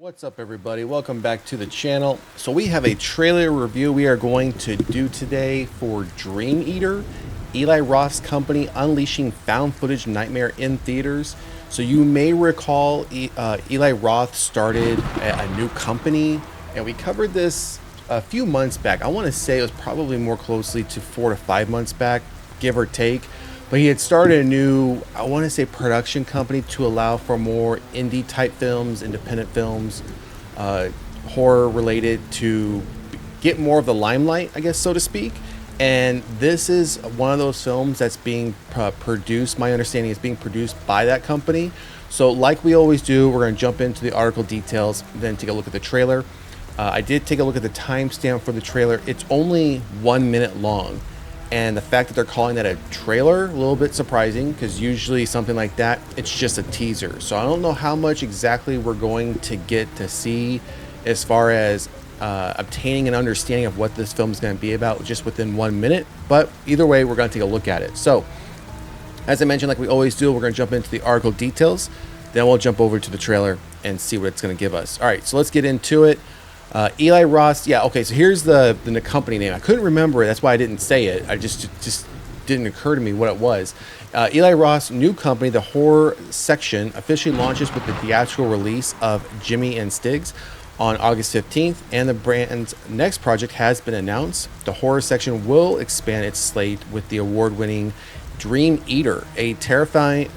What's up, everybody? Welcome back to the channel. So we have a trailer review we are going to do today for Dream Eater, Eli Roth's company unleashing found footage nightmare in theaters. So you may recall Eli Roth started a new company, and we covered this a few months back. I want to say it was probably more closely to 4 to 5 months back, give or take. But he had started a new, I want to say, production company to allow for more indie type films, independent films, horror related, to get more of the limelight, I guess, so to speak. And this is one of those films that's being produced, my understanding is being produced by that company. So like we always do, we're going to jump into the article details, then take a look at the trailer. I did take a look at the timestamp for the trailer. It's only 1 minute long. And the fact that they're calling that a trailer, a little bit surprising, because usually something like that, it's just a teaser. So I don't know how much exactly we're going to get to see as far as obtaining an understanding of what this film is going to be about just within 1 minute. But either way, we're going to take a look at it. So as I mentioned, like we always do, we're going to jump into the article details. Then we'll jump over to the trailer and see what it's going to give us. All right, so let's get into it. Eli Roth, yeah, okay, so here's the company name. I couldn't remember it, that's why I didn't say it. I just didn't occur to me what it was. Eli Roth's new company, the horror section, officially launches with the theatrical release of Jimmy and Stiggs on August 15th, and the brand's next project has been announced. The horror section will expand its slate with the award-winning Dream Eater, a terrifying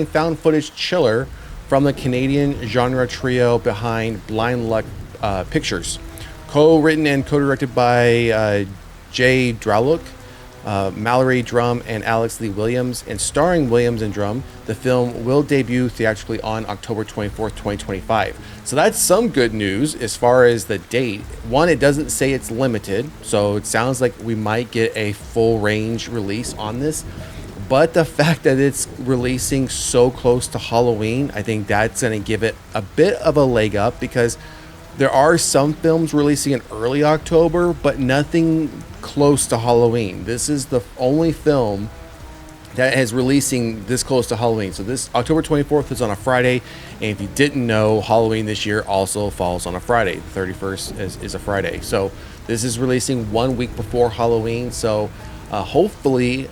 found footage chiller from the Canadian genre trio behind Blind Luck Pictures. Co-written and co-directed by Jay Draluk, Mallory Drum, and Alex Lee Williams, and starring Williams and Drum, the film will debut theatrically on October 24th, 2025. So that's some good news as far as the date. One, it doesn't say it's limited, so it sounds like we might get a full range release on this. But the fact that it's releasing so close to Halloween, I think that's going to give it a bit of a leg up, because there are some films releasing in early October, but nothing close to Halloween. This is the only film that is releasing this close to Halloween. So this October 24th is on a Friday, and if you didn't know, Halloween this year also falls on a Friday. The 31st is a Friday. So this is releasing 1 week before Halloween. So hopefully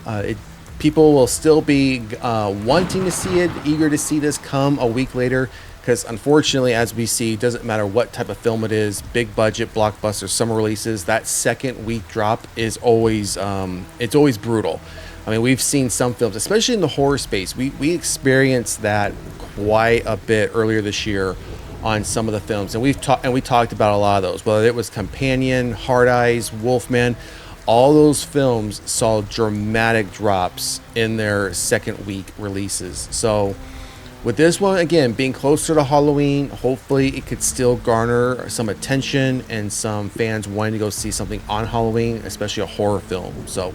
people will still be wanting to see it, eager to see this come a week later. Because unfortunately, as we see, it doesn't matter what type of film it is, big budget, blockbuster, summer releases, that second week drop is always, it's always brutal. I mean, we've seen some films, especially in the horror space, we experienced that quite a bit earlier this year on some of the films. And we talked about a lot of those, whether it was Companion, Hard Eyes, Wolfman, all those films saw dramatic drops in their second week releases. So with this one, again, being closer to Halloween, hopefully it could still garner some attention and some fans wanting to go see something on Halloween, especially a horror film. So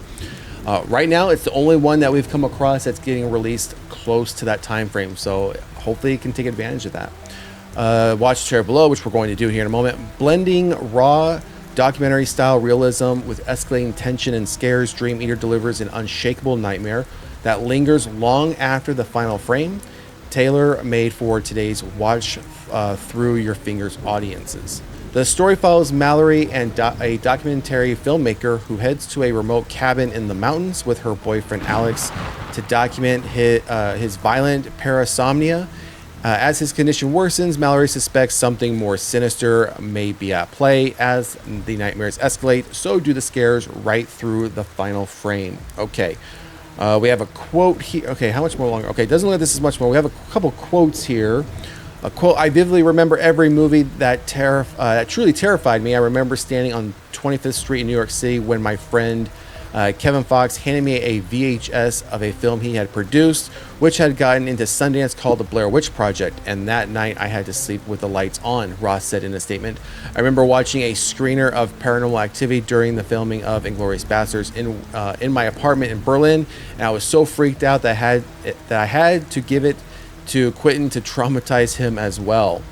right now, it's the only one that we've come across that's getting released close to that time frame. So hopefully it can take advantage of that. Watch the trailer below, which we're going to do here in a moment. Blending raw documentary-style realism with escalating tension and scares, Dream Eater delivers an unshakable nightmare that lingers long after the final frame. Tailor-made for today's watch through your fingers audiences. The story follows Mallory, and a documentary filmmaker who heads to a remote cabin in the mountains with her boyfriend Alex to document his violent parasomnia. As his condition worsens, Mallory suspects something more sinister may be at play. As the nightmares escalate, so do the scares right through the final frame. Okay. We have a quote here. Okay, how much more longer? Okay, doesn't look like this is much more. We have a couple quotes here. A quote: I vividly remember every movie that truly terrified me. I remember standing on 25th Street in New York City when my friend Kevin Fox handed me a VHS of a film he had produced, which had gotten into Sundance, called The Blair Witch Project. And that night I had to sleep with the lights on, Ross said in a statement. I remember watching a screener of Paranormal Activity during the filming of Inglourious Basterds in my apartment in Berlin, and I was so freaked out that I had to give it to Quentin to traumatize him as well.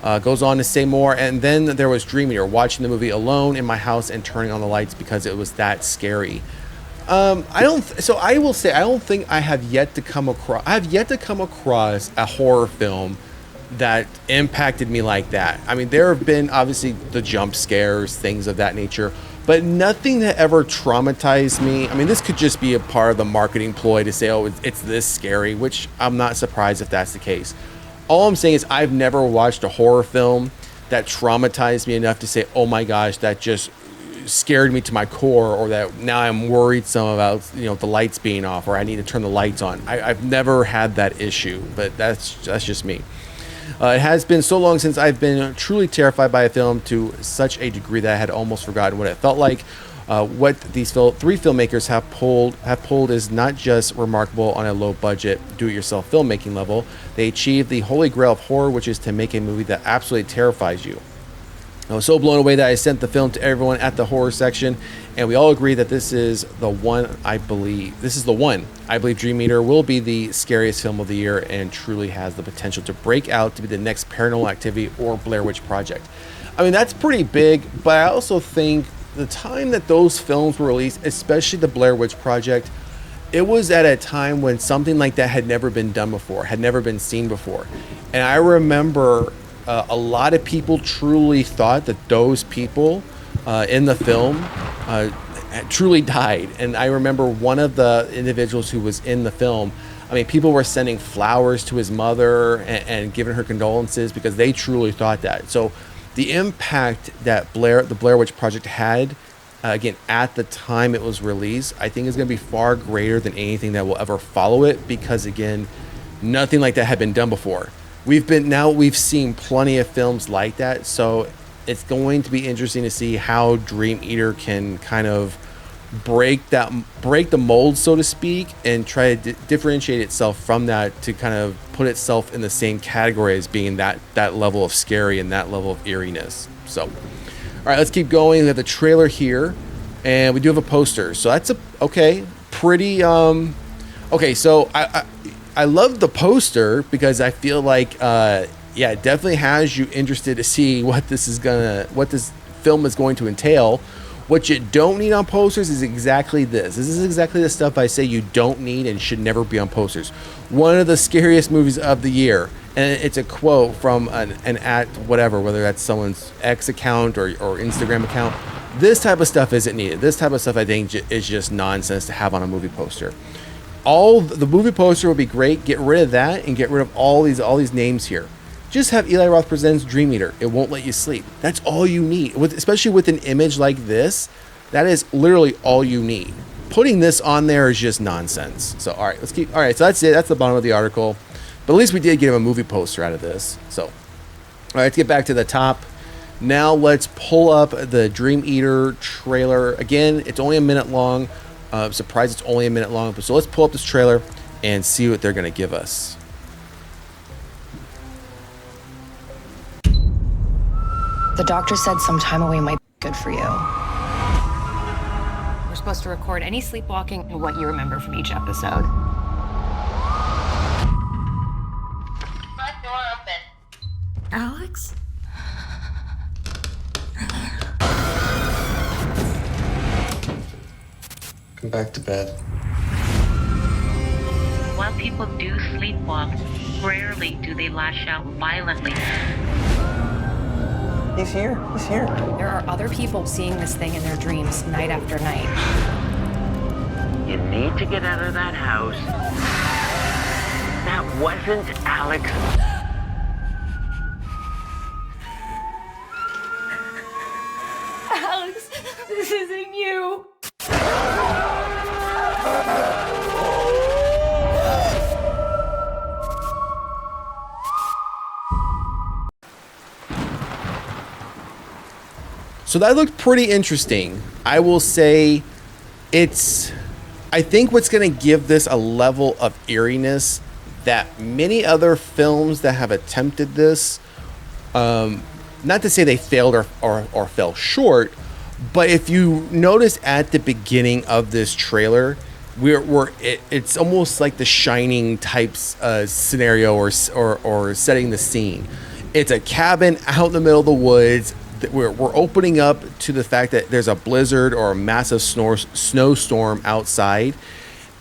Goes on to say more, and then there was Dream Eater, watching the movie alone in my house and turning on the lights because it was that scary. I will say I don't think I have yet to come across a horror film that impacted me like that. I mean, there have been obviously the jump scares, things of that nature, but nothing that ever traumatized me. I mean, this could just be a part of the marketing ploy to say, oh, it's this scary, which I'm not surprised if that's the case. All I'm saying is I've never watched a horror film that traumatized me enough to say, oh my gosh, that just scared me to my core, or that now I'm worried some about, the lights being off, or I need to turn the lights on. I've never had that issue, but that's just me. It has been so long since I've been truly terrified by a film to such a degree that I had almost forgotten what it felt like. What these three filmmakers have pulled is not just remarkable on a low budget do-it-yourself filmmaking level. They achieved the holy grail of horror, which is to make a movie that absolutely terrifies you. I was so blown away that I sent the film to everyone at the horror section, and we all agree that this is the one. I believe Dream Eater will be the scariest film of the year and truly has the potential to break out to be the next Paranormal Activity or Blair Witch Project. I mean, that's pretty big, but I also think the time that those films were released, especially the Blair Witch Project, it was at a time when something like that had never been done before, had never been seen before. And I remember a lot of people truly thought that those people in the film truly died. And I remember one of the individuals who was in the film, I mean, people were sending flowers to his mother and giving her condolences because they truly thought that. So the impact that the Blair Witch Project had, again, at the time it was released, I think is going to be far greater than anything that will ever follow it, because, again, nothing like that had been done before. We've seen plenty of films like that, so it's going to be interesting to see how Dream Eater can kind of break the mold, so to speak, and try to differentiate itself from that to kind of put itself in the same category as being that level of scary and that level of eeriness. So, all right, let's keep going. We have the trailer here, and we do have a poster. So that's pretty. Okay, so I love the poster because I feel like it definitely has you interested to see what this film is going to entail. What you don't need on posters is exactly this. This is exactly the stuff I say you don't need and should never be on posters. One of the scariest movies of the year, and it's a quote from an at whatever, whether that's someone's X account or Instagram account. This type of stuff isn't needed. This type of stuff I think is just nonsense to have on a movie poster. The movie poster will be great. Get rid of that and get rid of all these names here. Just have Eli Roth Presents Dream Eater. It won't let you sleep. That's all you need. Especially with an image like this, that is literally all you need. Putting this on there is just nonsense. So, all right, so that's it. That's the bottom of the article. But at least we did get him a movie poster out of this. So, all right, let's get back to the top. Now let's pull up the Dream Eater trailer. Again, it's only a minute long. I'm surprised it's only a minute long. So let's pull up this trailer and see what they're going to give us. The doctor said some time away might be good for you. We're supposed to record any sleepwalking and what you remember from each episode. Front door open. Alex? Come back to bed. While people do sleepwalk, rarely do they lash out violently. He's here. There are other people seeing this thing in their dreams night after night. You need to get out of that house. That wasn't Alex. Alex, this isn't you. So that looked pretty interesting. I will say I think what's going to give this a level of eeriness that many other films that have attempted this, not to say they failed or fell short, but if you notice at the beginning of this trailer, it's almost like the Shining types scenario or setting the scene. It's a cabin out in the middle of the woods. We're opening up to the fact that there's a blizzard or a massive snowstorm outside,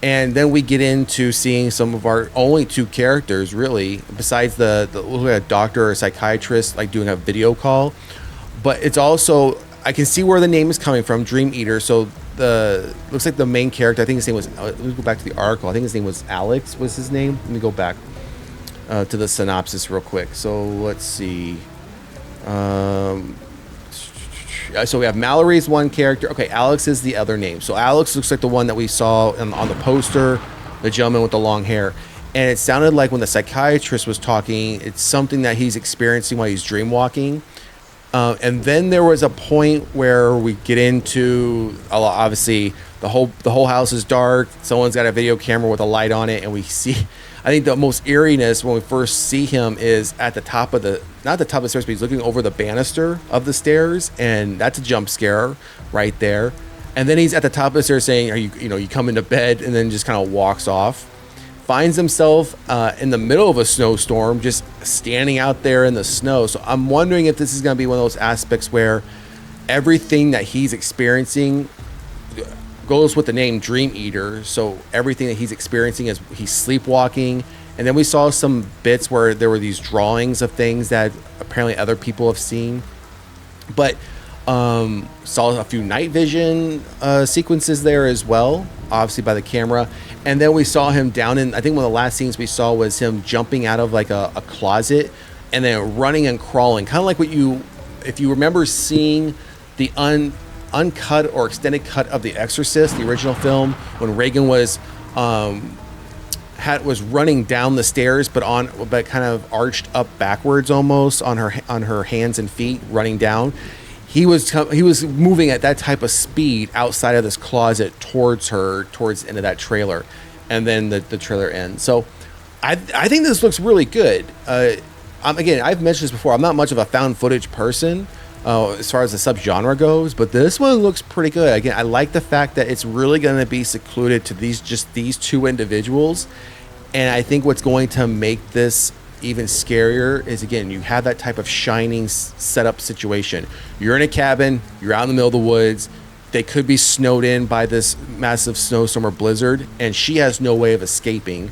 And then we get into seeing some of our only two characters, really, besides the doctor or a psychiatrist, like doing a video call. But it's also, I can see where the name is coming from, Dream Eater. So looks like the main character, I think his name was, let me go back to the article. I think his name was Alex, was his name. Let me go back to the synopsis real quick. So let's see. So we have Mallory's one character. Okay, Alex is the other name. So Alex looks like the one that we saw on the poster, the gentleman with the long hair. And it sounded like when the psychiatrist was talking, it's something that he's experiencing while he's dreamwalking. And then there was a point where we get into, obviously the whole house is dark. Someone's got a video camera with a light on it, and we see. I think the most eeriness when we first see him is at the top of not the top of the stairs, but he's looking over the banister of the stairs, and that's a jump scare right there. And then he's at the top of the stairs saying, "Are you come into bed?" And then just kind of walks off. Finds himself in the middle of a snowstorm, just standing out there in the snow. So I'm wondering if this is going to be one of those aspects where everything that he's experiencing goes with the name Dream Eater. So everything that he's experiencing is he's sleepwalking. And then we saw some bits where there were these drawings of things that apparently other people have seen. But saw a few night vision sequences there as well, obviously by the camera. And then we saw him down in, I think one of the last scenes we saw was him jumping out of like a closet and then running and crawling, kind of like if you remember seeing the uncut or extended cut of The Exorcist, the original film, when Reagan was running down the stairs, but kind of arched up backwards almost on her hands and feet, running down. He was moving at that type of speed outside of this closet towards the end of that trailer, and then the trailer ends. So I think this looks really good. Again, I've mentioned this before. I'm not much of a found footage person as far as the subgenre goes, but this one looks pretty good. Again, I like the fact that it's really going to be secluded to these two individuals, and I think what's going to make this even scarier is, again, you have that type of Shining setup situation. You're in a cabin, you're out in the middle of the woods, they could be snowed in by this massive snowstorm or blizzard, and she has no way of escaping.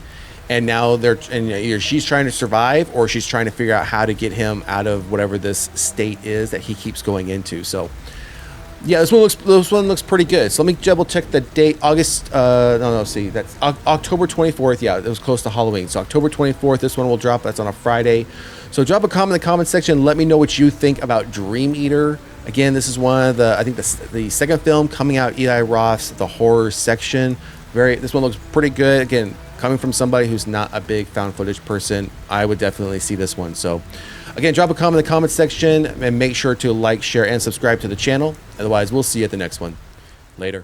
And now either she's trying to survive or she's trying to figure out how to get him out of whatever this state is that he keeps going into. So yeah, this one looks pretty good. So let me double check the date. That's October 24th. Yeah, it was close to Halloween. So October 24th, this one will drop. That's on a Friday. So drop a comment in the comment section. Let me know what you think about Dream Eater. Again, this is one of the second film coming out, Eli Roth's The Horror Section. This one looks pretty good. Again, coming from somebody who's not a big found footage person, I would definitely see this one. So again, drop a comment in the comment section and make sure to like, share, and subscribe to the channel. Otherwise, we'll see you at the next one. Later.